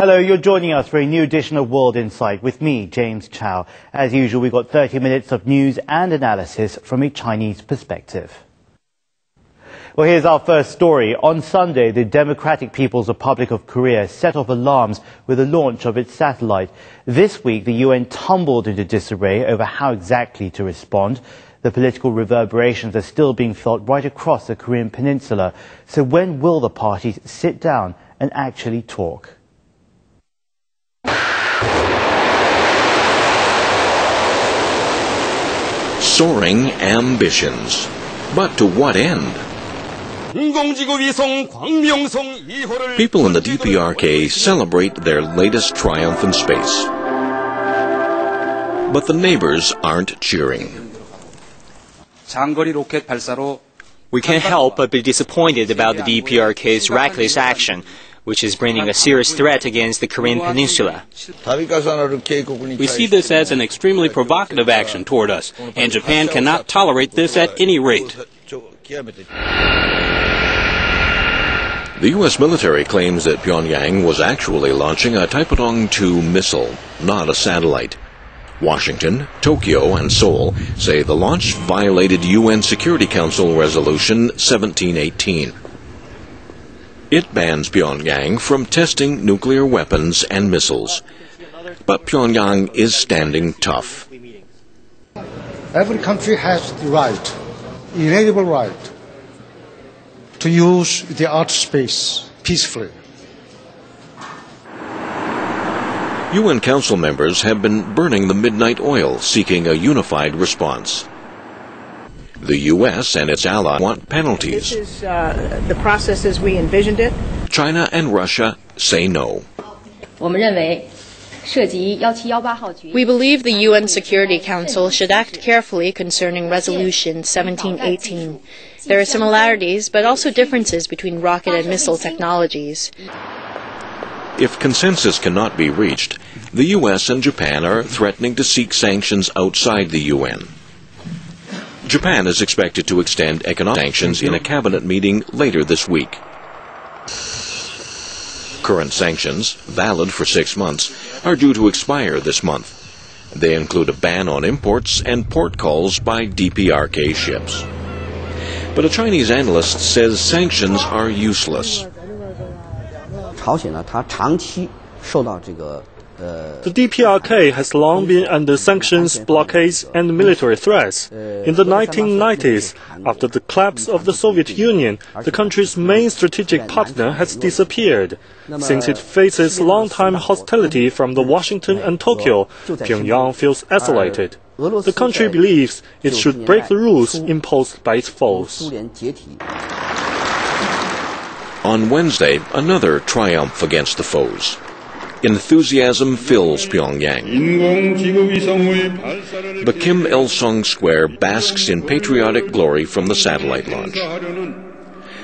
Hello, you're joining us for a new edition of World Insight with me, James Chow. As usual, we've got 30 minutes of news and analysis from a Chinese perspective. Well, here's our first story. On Sunday, the Democratic People's Republic of Korea set off alarms with the launch of its satellite. This week, the UN tumbled into disarray over how exactly to respond. The political reverberations are still being felt right across the Korean peninsula. So when will the parties sit down and actually talk? Soaring ambitions. But to what end? People in the DPRK celebrate their latest triumph in space. But the neighbors aren't cheering. We can't help but be disappointed about the DPRK's reckless action, which is bringing a serious threat against the Korean peninsula. We see this as an extremely provocative action toward us, and Japan cannot tolerate this at any rate. The U.S. military claims that Pyongyang was actually launching a Taepodong-2 missile, not a satellite. Washington, Tokyo, and Seoul say the launch violated UN Security Council Resolution 1718. It bans Pyongyang from testing nuclear weapons and missiles. But Pyongyang is standing tough. Every country has the right, inalienable right, to use the art space peacefully. UN Council members have been burning the midnight oil, seeking a unified response. The U.S. and its allies want penalties. This is the process as we envisioned it. China and Russia say no. We believe the UN Security Council should act carefully concerning Resolution 1718. There are similarities, but also differences between rocket and missile technologies. If consensus cannot be reached, the U.S. and Japan are threatening to seek sanctions outside the UN. Japan is expected to extend economic sanctions in a cabinet meeting later this week. Current sanctions, valid for 6 months, are due to expire this month. They include a ban on imports and port calls by DPRK ships. But a Chinese analyst says sanctions are useless. The DPRK has long been under sanctions, blockades, and military threats. In the 1990s, after the collapse of the Soviet Union, the country's main strategic partner has disappeared. Since it faces long-time hostility from the Washington and Tokyo, Pyongyang feels isolated. The country believes it should break the rules imposed by its foes. On Wednesday, another triumph against the foes. Enthusiasm fills Pyongyang. The Kim Il-sung Square basks in patriotic glory from the satellite launch.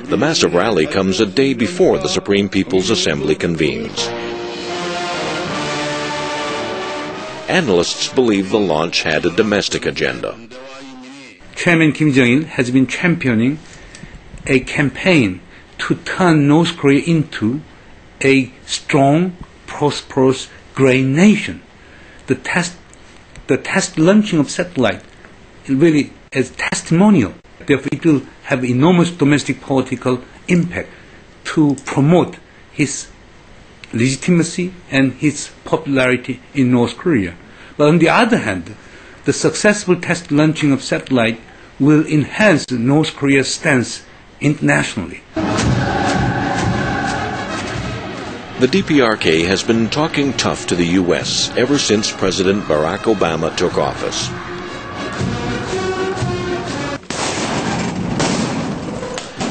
The massive rally comes a day before the Supreme People's Assembly convenes. Analysts believe the launch had a domestic agenda. Chairman Kim Jong-il has been championing a campaign to turn North Korea into a strong, prosperous, great nation. The test launching of satellite really is testimonial. Therefore, it will have enormous domestic political impact to promote his legitimacy and his popularity in North Korea. But on the other hand, the successful test launching of satellite will enhance North Korea's stance internationally. The DPRK has been talking tough to the U.S. ever since President Barack Obama took office.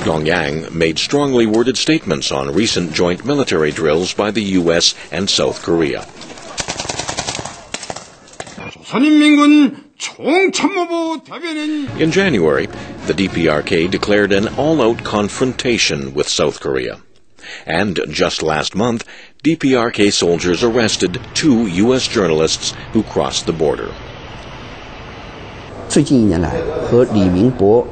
Pyongyang made strongly worded statements on recent joint military drills by the U.S. and South Korea. In January, the DPRK declared an all-out confrontation with South Korea. And just last month, DPRK soldiers arrested 2 U.S. journalists who crossed the border. 最近1年来，和李明博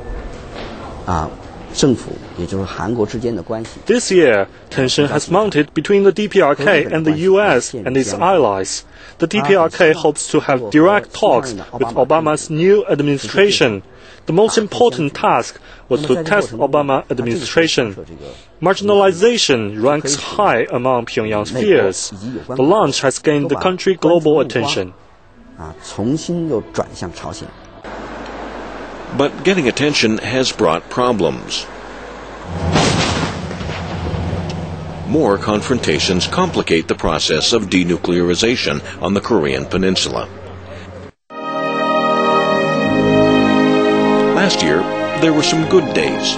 This year, tension has mounted between the DPRK and the U.S. and its allies. The DPRK hopes to have direct talks with Obama's new administration. The most important task was to test Obama administration. Marginalization ranks high among Pyongyang's fears. The launch has gained the country global attention. But getting attention has brought problems. More confrontations complicate the process of denuclearization on the Korean peninsula. Last year, there were some good days.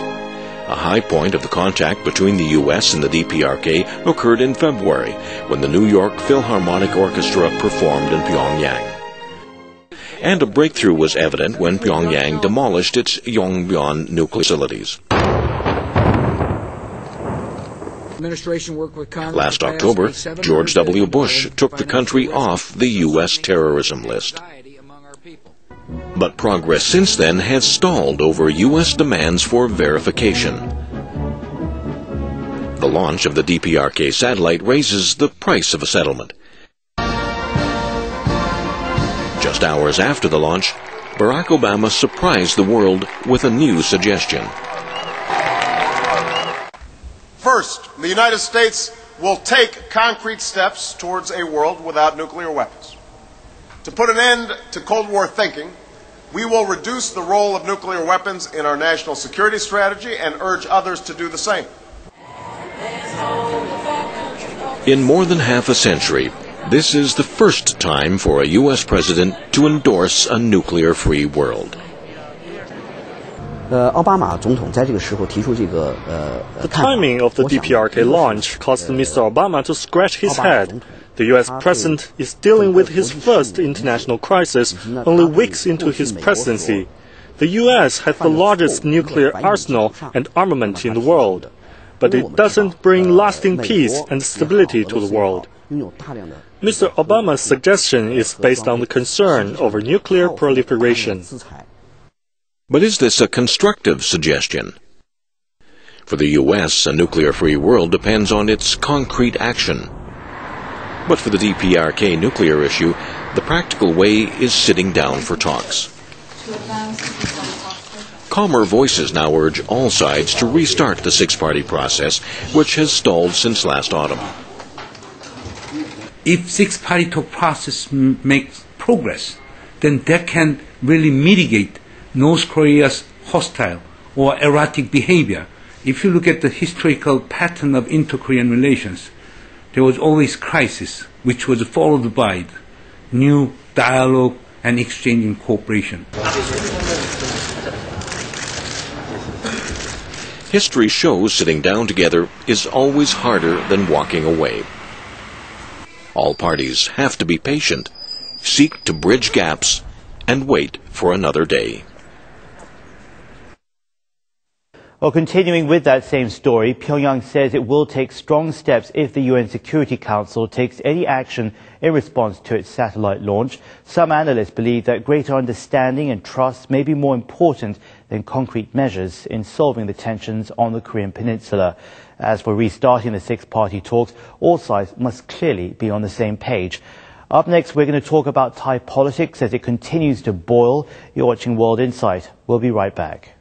A high point of the contact between the U.S. and the DPRK occurred in February, when the New York Philharmonic Orchestra performed in Pyongyang. And a breakthrough was evident when Pyongyang demolished its Yongbyon nuclear facilities. Last October, George W. Bush took the country off the U.S. terrorism list. But progress since then has stalled over U.S. demands for verification. The launch of the DPRK satellite raises the price of a settlement. Just hours after the launch, Barack Obama surprised the world with a new suggestion. First, the United States will take concrete steps towards a world without nuclear weapons. To put an end to Cold War thinking, we will reduce the role of nuclear weapons in our national security strategy and urge others to do the same. In more than half a century, this is the first time for a U.S. president to endorse a nuclear-free world. The timing of the DPRK launch caused Mr. Obama to scratch his head. The U.S. president is dealing with his first international crisis only weeks into his presidency. The U.S. has the largest nuclear arsenal and armament in the world, but it doesn't bring lasting peace and stability to the world. Mr. Obama's suggestion is based on the concern over nuclear proliferation. But is this a constructive suggestion? For the U.S., a nuclear-free world depends on its concrete action. But for the DPRK nuclear issue, the practical way is sitting down for talks. Calmer voices now urge all sides to restart the six-party process, which has stalled since last autumn. If six-party talk process makes progress, then that can really mitigate North Korea's hostile or erratic behavior. If you look at the historical pattern of inter-Korean relations, there was always crisis, which was followed by new dialogue and exchange and cooperation. History shows sitting down together is always harder than walking away. All parties have to be patient, seek to bridge gaps, and wait for another day. Well, continuing with that same story, Pyongyang says it will take strong steps if the UN Security Council takes any action in response to its satellite launch. Some analysts believe that greater understanding and trust may be more important than concrete measures in solving the tensions on the Korean peninsula. As for restarting the six-party talks, all sides must clearly be on the same page. Up next, we're going to talk about Thai politics as it continues to boil. You're watching World Insight. We'll be right back.